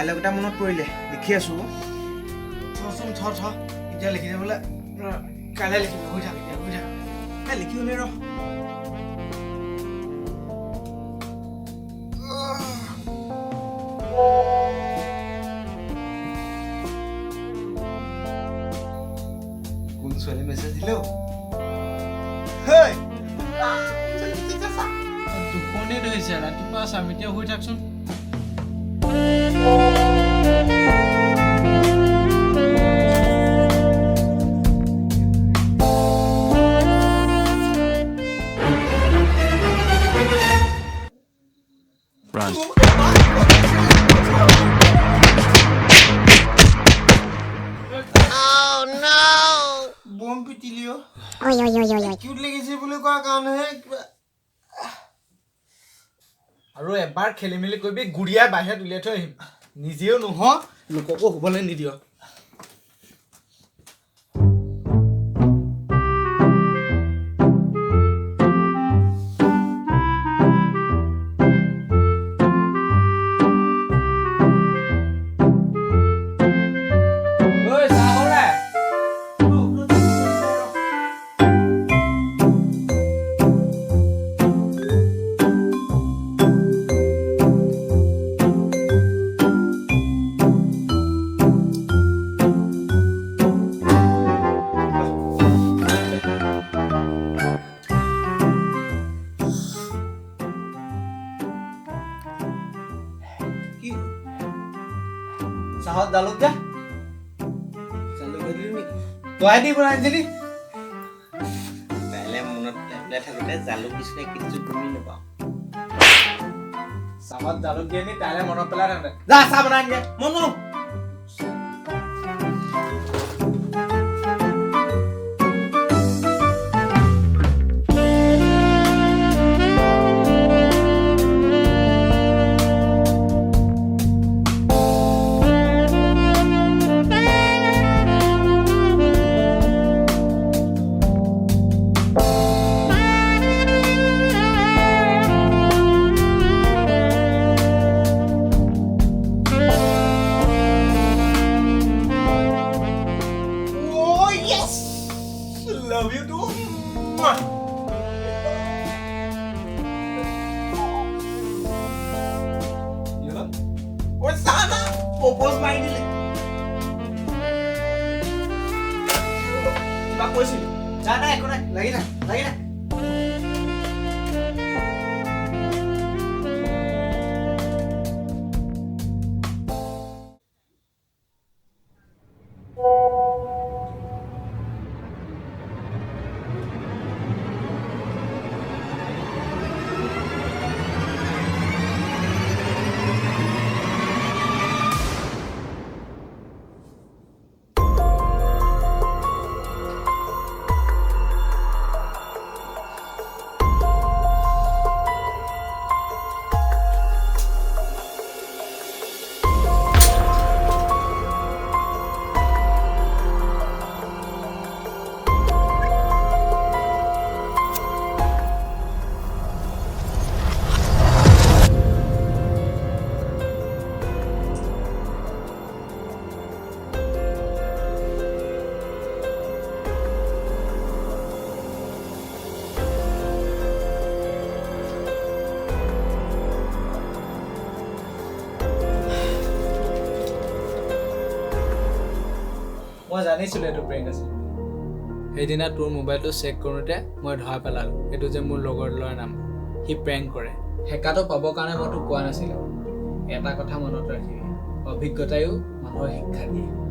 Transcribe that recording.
Dialog এটা মনত পৰিলে লিখি আছো থচোন থ এতিয়া লিখি যাবলে কাইলৈ লিখিম হৈ থাক লিখিবলে ৰ কোন ছোৱালী মেছেজ দিলো টোপনি ধৰিছে ৰাতিপুৱা স্বামীতিয়া শুই থাকচোন বম পিটিলিও Oi. কিউট লাগিছে বুলি কোৱা কাৰণেহে আৰু এবাৰ খেলি মেলি কৰিবি গুৰিয়াই বাহিৰত উলিয়াই থৈ আহিম নিজেও নহ লোককো শুবলৈ নিদিয় চাহত জালুক যা জালুক দিলি নেকি তই দি বনাইছিলি কাইলৈ মনত পেলাই থাকোঁতে জালুক দিছিলে কিছু তুমি নাপাওঁ চাহত জালুক দিয়ে নি কাইলৈ মনত পেলাই থাকোঁতে যা চাহ বনাই দিয়ে মনো love you too. You know? What's that? Propose my deal. Pak posisi. Jangan aku nak. Lagi nak. মই জানিছিলো এইটো প্ৰেংক আছিল সেইদিনা তোৰ মোবাইলটো চেক কৰোঁতে মই ধৰা পেলালো এইটো যে মোৰ লগৰ ল'ৰাৰ নাম সি প্ৰেংক কৰে হেকাটো পাবৰ কাৰণে মই তোক কোৱা নাছিলোঁ এটা কথা মনত ৰাখিবি অভিজ্ঞতায়ো মানুহৰ শিক্ষা দিয়ে